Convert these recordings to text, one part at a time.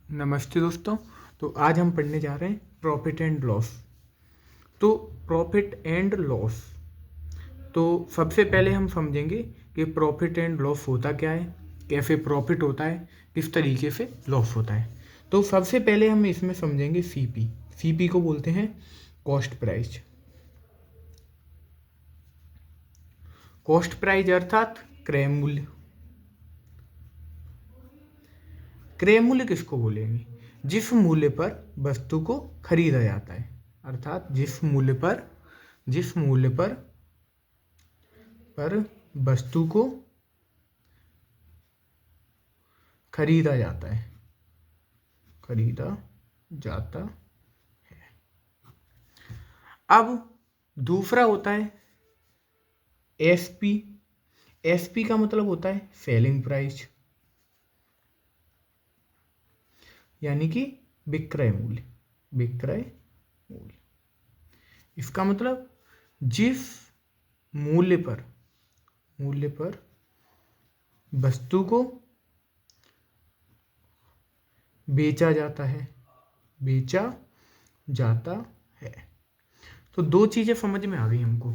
नमस्ते दोस्तों। तो आज हम पढ़ने जा रहे हैं प्रॉफिट एंड लॉस। तो प्रॉफिट एंड लॉस, तो सबसे पहले हम समझेंगे कि प्रॉफिट एंड लॉस होता क्या है, कैसे प्रॉफिट होता है, किस तरीके से लॉस होता है। तो सबसे पहले हम इसमें समझेंगे सीपी। सीपी को बोलते हैं कॉस्ट प्राइस। कॉस्ट प्राइस अर्थात क्रय मूल्य। क्रय मूल्य किसको बोलेंगे? जिस मूल्य पर वस्तु को खरीदा जाता है, अर्थात जिस मूल्य पर वस्तु को खरीदा जाता है। अब दूसरा होता है एसपी। एसपी का मतलब होता है सेलिंग प्राइस, यानी कि विक्रय मूल्य। इसका मतलब जिस मूल्य पर वस्तु को बेचा जाता है। तो दो चीजें समझ में आ गई हमको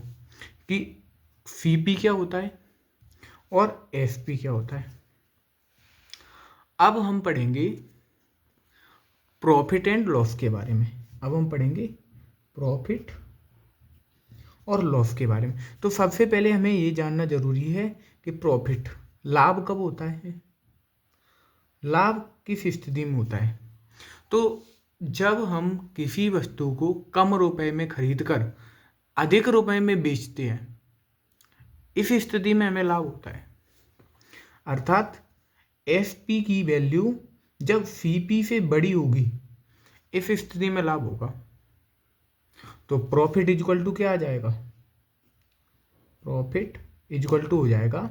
कि सीपी क्या होता है और एसपी क्या होता है। अब हम पढ़ेंगे प्रॉफिट एंड लॉस के बारे में। प्रॉफिट और लॉस के बारे में। तो सबसे पहले हमें ये जानना जरूरी है कि प्रॉफिट, लाभ कब होता है, लाभ किस स्थिति में होता है। तो जब हम किसी वस्तु को कम रुपए में खरीदकर अधिक रुपए में बेचते हैं, इस स्थिति में हमें लाभ होता है। अर्थात एसपी की वैल्यू जब सीपी से बड़ी होगी, इस स्थिति में लाभ होगा। तो प्रॉफिट इक्वल टू क्या आ जाएगा? प्रॉफिट इक्वल टू हो जाएगा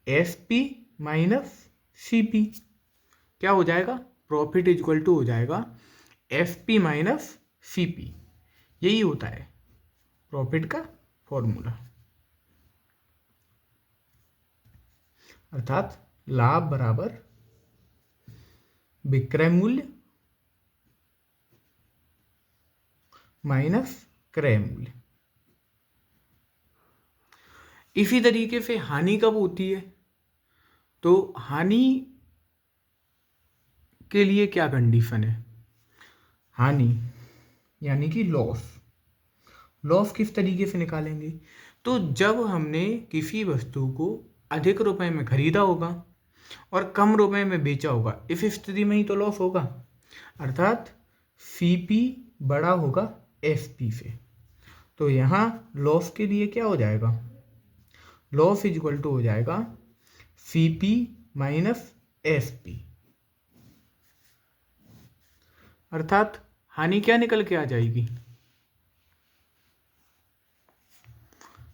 एसपी माइनस सीपी। क्या हो जाएगा? प्रॉफिट इक्वल टू हो जाएगा एसपी माइनस सीपी। यही होता है प्रॉफिट का फॉर्मूला। अर्थात लाभ बराबर विक्रय मूल्य माइनस क्रय मूल्य। इसी तरीके से हानि कब होती है? तो हानि के लिए क्या कंडीशन है? हानि यानी कि लॉस किस तरीके से निकालेंगे? तो जब हमने किसी वस्तु को अधिक रुपए में खरीदा होगा और कम रुपए में बेचा होगा, इस स्थिति में ही तो लॉस होगा। अर्थात सीपी बड़ा होगा एसपी से। तो यहाँ लॉस के लिए क्या हो जाएगा? लॉस इक्वल टू हो जाएगा सीपी माइनस एसपी। अर्थात हानि क्या निकल के आ जाएगी?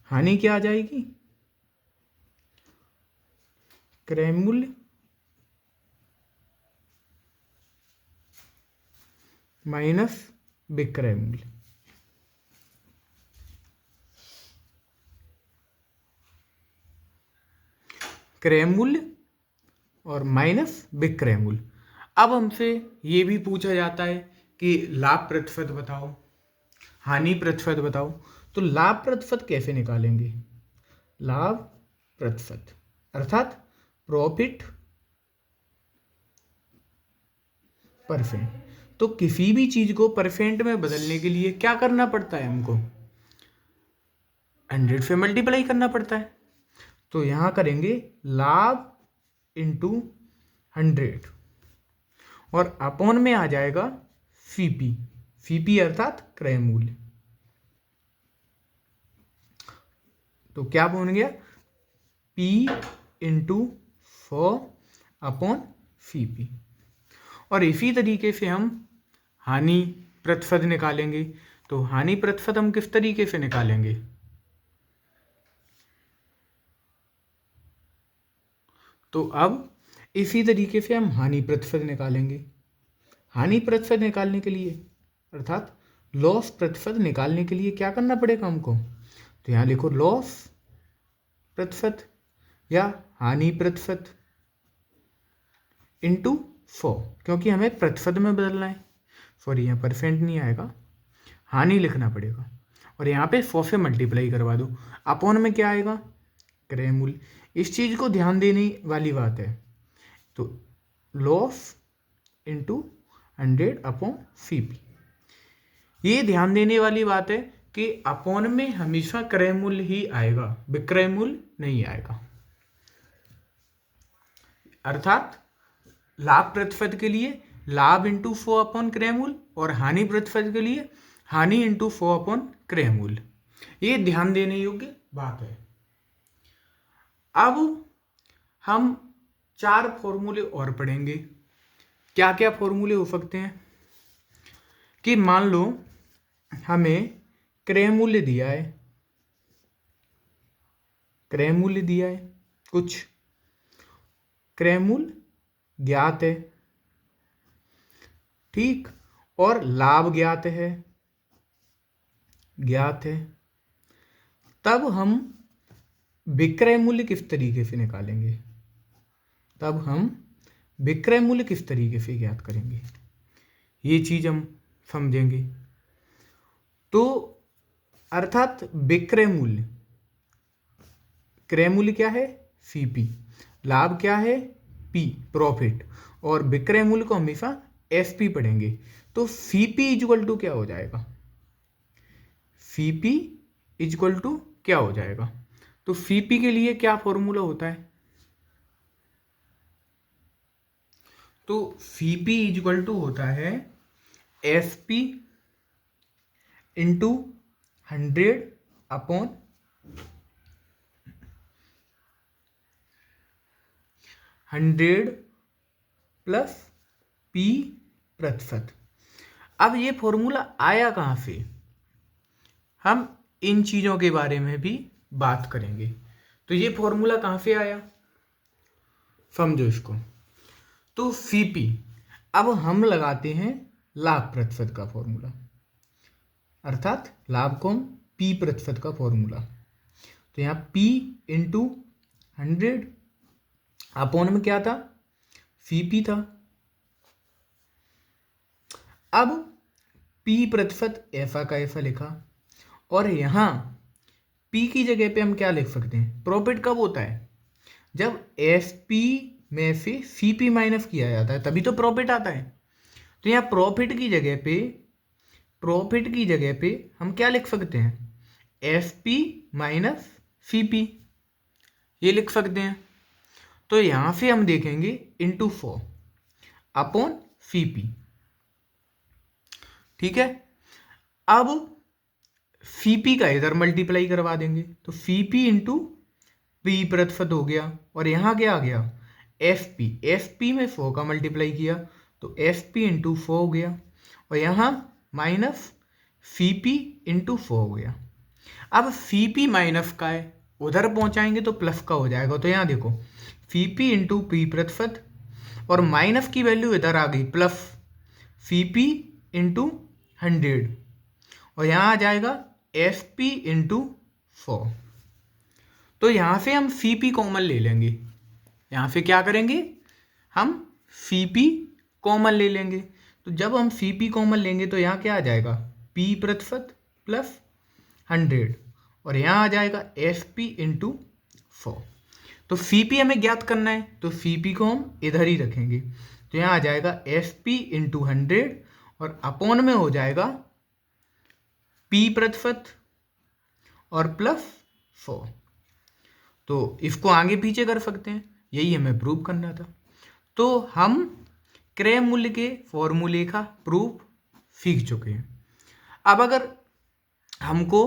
हानि क्या आ जाएगी? क्रय मूल्य माइनस विक्रय मूल्य। क्रय मूल्य और माइनस विक्रय मूल्य। अब हमसे ये भी पूछा जाता है कि लाभ प्रतिशत बताओ, हानि प्रतिशत बताओ। तो लाभ प्रतिशत कैसे निकालेंगे? लाभ प्रतिशत अर्थात प्रॉफिट परसेंट। तो किसी भी चीज को परसेंट में बदलने के लिए क्या करना पड़ता है? हमको 100 से मल्टीप्लाई करना पड़ता है। तो यहां करेंगे लाभ इंटू 100 और अपॉन में आ जाएगा सीपी अर्थात क्रय मूल्य। तो क्या बन गया? P into 100 upon CP. और इसी तरीके से हम हानि प्रतिशत निकालेंगे। तो हानि प्रतिशत हम किस तरीके से निकालेंगे? तो अब इसी तरीके से हम हानि प्रतिशत निकालेंगे। हानि प्रतिशत निकालने के लिए अर्थात लॉस प्रतिशत निकालने के लिए क्या करना पड़ेगा हमको? तो यहाँ लिखो लॉस प्रतिशत या हानि प्रतिशत इंटू 100, क्योंकि हमें प्रतिशत में बदलना है। सॉरी, यहाँ परसेंट नहीं आएगा, हानि लिखना पड़ेगा, और यहाँ पे 100 से मल्टीप्लाई करवा दो। अपॉन में क्या आएगा? क्रय मूल्य। इस चीज़ को ध्यान देने वाली बात है। तो लॉस इंटू 100 अपॉन CP, ये ध्यान देने वाली बात है कि अपॉन में हमेशा क्रय मूल्य ही आएगा, विक्रय मूल्य नहीं आएगा। अर्थात लाभ प्रतिशत के लिए लाभ इंटू 100 अपॉन क्रय मूल्य, और हानि प्रतिशत के लिए हानि इंटू 100 अपॉन क्रय मूल्य। ये ध्यान देने योग्य बात है। अब हम 4 फॉर्मूले और पढ़ेंगे। क्या क्या फॉर्मूले हो सकते हैं? कि मान लो हमें क्रय मूल्य दिया है, क्रय मूल्य दिया है, कुछ क्रय मूल्य ज्ञात है, ठीक, और लाभ ज्ञात है, तब हम विक्रय मूल्य किस तरीके से निकालेंगे? तब हम विक्रय मूल्य किस तरीके से ज्ञात करेंगे, ये चीज हम समझेंगे। तो अर्थात विक्रय मूल्य, क्रय मूल्य क्या है? CP, लाभ क्या है? P, प्रॉफिट, और विक्रय मूल्य को हमेशा FP पढ़ेंगे। तो CP इक्वल टू क्या हो जाएगा? CP इक्वल टू क्या हो जाएगा? तो CP के लिए क्या फॉर्मूला होता है? तो CP इक्वल टू होता है FP into 100 upon 100 plus P प्रतिशत। अब ये फॉर्मूला आया कहाँ से? हम इन चीज़ों के बारे में भी बात करेंगे। तो ये फॉर्मूला कहाँ से आया, समझो इसको। तो CP, अब हम लगाते हैं लाभ प्रतिशत का फॉर्मूला, अर्थात लाभ को हम P प्रतिशत का फॉर्मूला। तो यहाँ P इंटू 100 अपॉन में क्या था? CP था। अब P प्रतिशत ऐसा का ऐसा लिखा, और यहाँ P की जगह पे हम क्या लिख सकते हैं? प्रॉफिट कब होता है? जब FP में से CP माइनस किया जाता है, तभी तो प्रॉफिट आता है। तो यहाँ प्रॉफिट की जगह पे हम क्या लिख सकते हैं? FP माइनस CP, ये लिख सकते हैं। तो यहाँ से हम देखेंगे इंटू 4 अपॉन CP, ठीक है। अब CP का इधर मल्टीप्लाई करवा देंगे, तो CP इंटू P प्रतिशत हो गया, और यहाँ क्या आ गया? FP में 4 का मल्टीप्लाई किया, तो FP इंटू 4 हो गया, और यहाँ माइनस CP इंटू 4 हो गया। अब CP माइनस का है, उधर पहुँचाएंगे तो प्लस का हो जाएगा। तो यहाँ देखो CP इंटू P प्रतिशत, और माइनस की वैल्यू इधर आ गई प्लस CP इंटू 100, और यहाँ आ जाएगा FP इंटू 4। तो यहाँ से हम CP कॉमन ले लेंगे। यहाँ से क्या करेंगे? हम CP कॉमन ले लेंगे। तो जब हम CP कॉमन लेंगे तो यहाँ क्या आ जाएगा? P प्रतिशत प्लस 100, और यहाँ आ जाएगा FP इंटू 4। तो CP हमें ज्ञात करना है, तो CP को हम इधर ही रखेंगे। तो यहाँ आ जाएगा FP इंटू 100, और अपॉन में हो जाएगा P प्रतिशत और प्लस 4। तो इसको आगे पीछे कर सकते हैं, यही हमें प्रूव करना था। तो हम क्रय मूल्य के फॉर्मूले का प्रूफ सीख चुके हैं। अब अगर हमको,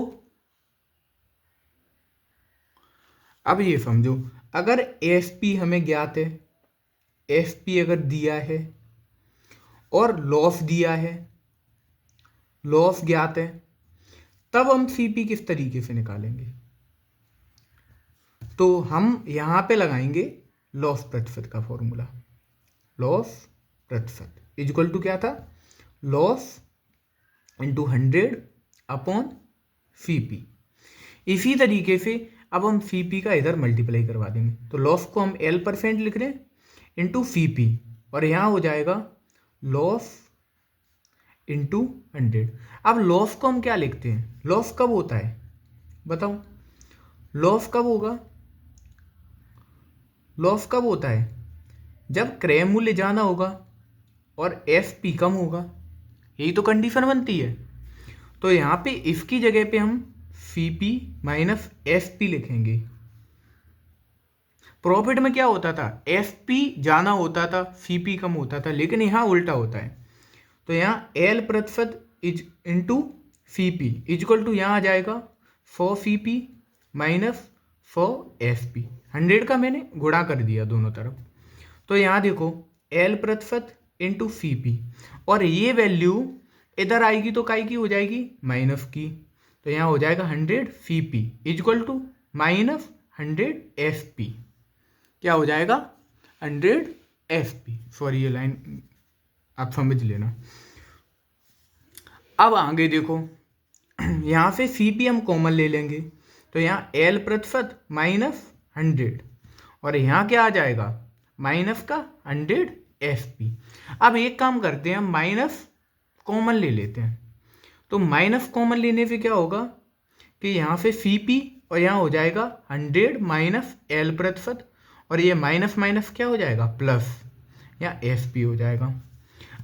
अब ये समझो, अगर FP हमें ज्ञात है, FP अगर दिया है और लॉस दिया है, लॉस ज्ञात है, तब हम CP किस तरीके से निकालेंगे? तो हम यहाँ पे लगाएंगे लॉस प्रतिशत का फॉर्मूला। लॉस प्रतिशत इक्वल टू क्या था? Loss into 100 upon CP। इसी तरीके से अब हम CP का इधर मल्टीप्लाई करवा देंगे। तो लॉस को हम L% लिख रहे हैं इंटू CP, और यहाँ हो जाएगा लॉस इंटू 100। अब लॉस को हम क्या लिखते हैं, लॉस कब होता है बताओ, लॉस कब होगा, लॉस कब होता है जब क्रय मूल्य जाना होगा और एफ पी कम होगा, यही तो कंडीशन बनती है। तो यहाँ पे इसकी जगह पे हम C P minus F P लिखेंगे। प्रॉफिट में क्या होता था, एफ पी जाना होता था, सी पी कम होता था, लेकिन यहाँ उल्टा होता है। तो यहाँ एल प्रतिशत is into C P equal to यहाँ आ जाएगा 100 C P minus 100 F P. 100 का मैंने गुणा कर दिया दोनों तरफ। तो यहाँ देखो एल प्रतिशत इंटू सी पी, और ये वैल्यू इधर आएगी तो काय की हो जाएगी, माइनस की। तो यहाँ हो जाएगा 100 C P equal to minus 100 F P. क्या हो जाएगा 100 एफ पी। सॉरी ये लाइन आप समझ लेना। अब आगे देखो यहाँ से सी पी हम कॉमन ले लेंगे, तो यहाँ एल प्रतिशत माइनस 100, और यहाँ क्या आ जाएगा माइनस का 100 एफ पी। अब एक काम करते हैं, हम माइनस कॉमन ले लेते हैं। तो माइनस कॉमन लेने से क्या होगा कि यहाँ से सी पी और यहाँ हो जाएगा 100 माइनस एल प्रतिशत, और ये माइनस माइनस क्या हो जाएगा प्लस, या एफ पी हो जाएगा।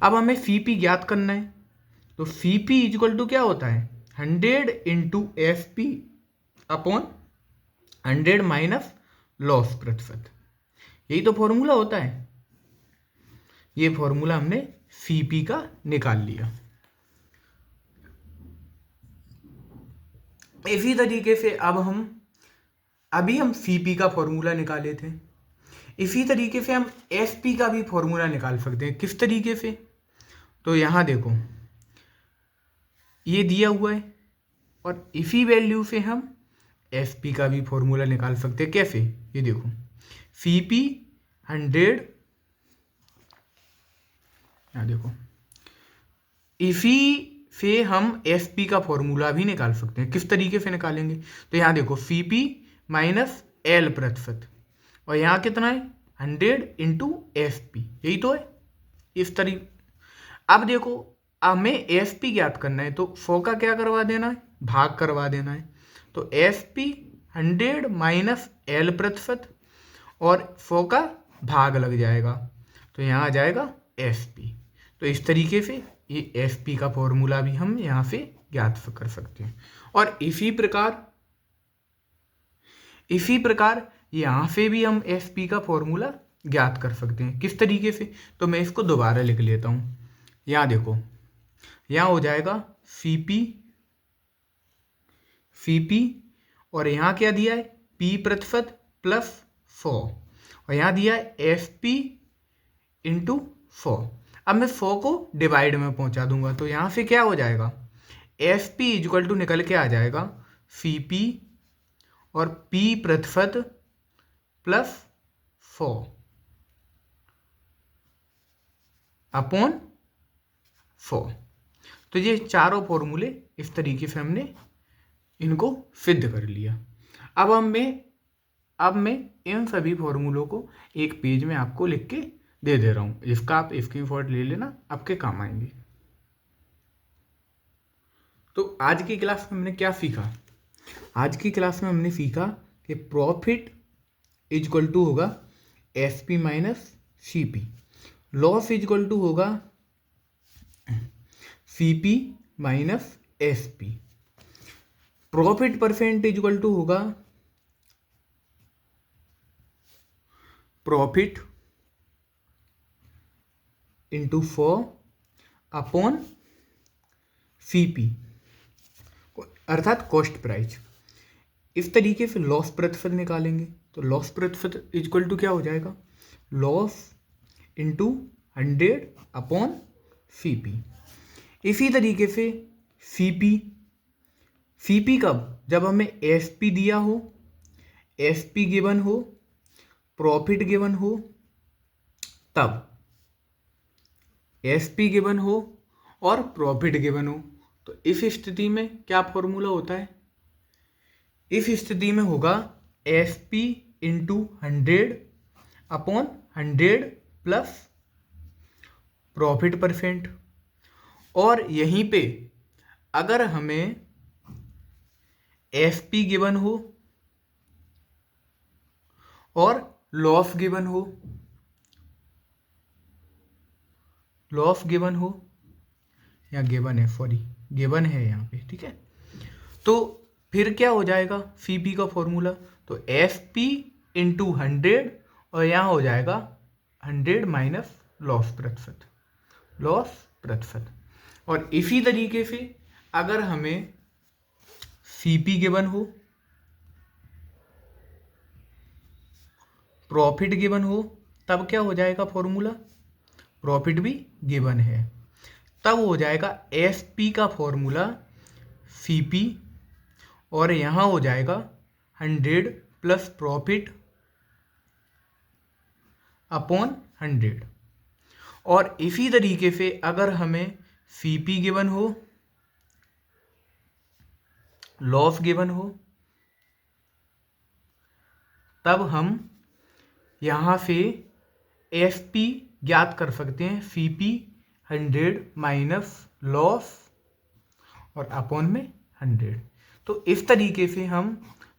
अब हमें सी पी ज्ञात करना है, तो सी पी इजक्वल टू क्या होता है 100 into F P upon 100 minus loss प्रतिशत। यही तो फॉर्मूला होता है। ये फॉर्मूला हमने सी पी का निकाल लिया। इसी तरीके से अब अभी हम सी पी का फॉर्मूला निकाले थे, इसी तरीके से हम एफ पी का भी फॉर्मूला निकाल सकते हैं। किस तरीके से, तो यहाँ देखो ये दिया हुआ है, और इसी वैल्यू से हम एफ पी का भी फॉर्मूला निकाल सकते हैं। कैसे, ये देखो सी पी 100, यहाँ देखो इसी से हम एफ पी का फॉर्मूला भी निकाल सकते हैं। किस तरीके से निकालेंगे, तो यहाँ देखो सी पी माइनस एल प्रतिशत, और यहाँ कितना है 100 इंटू एफ पी, यही तो है इस तरीके। अब देखो हमें एफ पी ज्ञात करना है, तो 100 का क्या करवा देना है, भाग करवा देना है। तो एफ पी 100 माइनस एल प्रतिशत, और 100 का भाग लग जाएगा, तो यहाँ आ जाएगा एफ पी। तो इस तरीके से ये एफ पी का फॉर्मूला भी हम यहाँ से ज्ञात कर सकते हैं। और इसी प्रकार यहाँ से भी हम एफ पी का फॉर्मूला ज्ञात कर सकते हैं। किस तरीके से, तो मैं इसको दोबारा लिख लेता हूँ। यहाँ देखो यहाँ हो जाएगा सी पी और यहाँ क्या दिया है पी प्रतिशत प्लस 100, और यहाँ दिया है एफ पी इंटू 100। अब मैं 100 को डिवाइड में पहुँचा दूंगा, तो यहाँ से क्या हो जाएगा एफ पी इजक्वल टू निकल के आ जाएगा सी पी और पी प्रतिशत प्लस 100 अपॉन 100। तो ये चारों फॉर्मूले इस तरीके से हमने इनको सिद्ध कर लिया। अब मैं इन सभी फॉर्मूलों को एक पेज में आपको लिख के दे दे रहा हूँ, इसका आप स्क्रीनशॉट ले लेना, आपके काम आएंगे। तो आज की क्लास में हमने क्या सीखा, आज की क्लास में हमने सीखा कि प्रॉफिट इजक्वल टू होगा F P minus C P, loss is equal to होगा C P minus S P, profit percent is equal to होगा profit into 4 upon C P अर्थात कॉस्ट प्राइस। इस तरीके से लॉस प्रतिशत निकालेंगे, तो लॉस प्रतिशत इजक्वल टू क्या हो जाएगा loss into 100 upon C P. इसी तरीके से सी पी कब, जब हमें एफ पी दिया हो, एफ पी गिवन हो, प्रॉफिट गिवन हो, तब एफ पी गिवन हो और प्रॉफिट गिवन हो, तो इस स्थिति में क्या फॉर्मूला होता है, इस स्थिति में होगा F P into 100 upon 100 plus profit percent, और यहीं पे अगर हमें एफ पी गिवन हो और लॉस गिवन हो, लॉस गिवन हो या गिवन है, सॉरी गिवन है यहाँ पे, ठीक है। तो फिर क्या हो जाएगा सी पी का फॉर्मूला, तो एफ पी इंटू 100 और यहाँ हो जाएगा 100 माइनस लॉस प्रतिशत, लॉस प्रतिशत। और इसी तरीके से अगर हमें सी पी गिवन हो, प्रॉफिट गिवन हो, तब क्या हो जाएगा फॉर्मूला, प्रॉफिट भी गिवन है, तब हो जाएगा एफ पी का फॉर्मूला सी पी और यहाँ हो जाएगा 100 प्लस प्रॉफिट अपॉन 100। और इसी तरीके से अगर हमें सी पी गिवन हो, लॉस गिवन हो, तब हम यहाँ से एफ पी ज्ञात कर सकते हैं, सी पी 100 माइनस लॉस और अपॉन में 100। तो इस तरीके से हम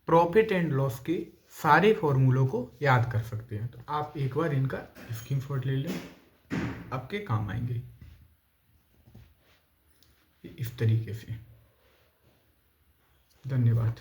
प्रॉफिट एंड लॉस के सारे फॉर्मूलों को याद कर सकते हैं। तो आप एक बार इनका स्क्रीनशॉट ले लें, आपके काम आएंगे इस तरीके से। धन्यवाद।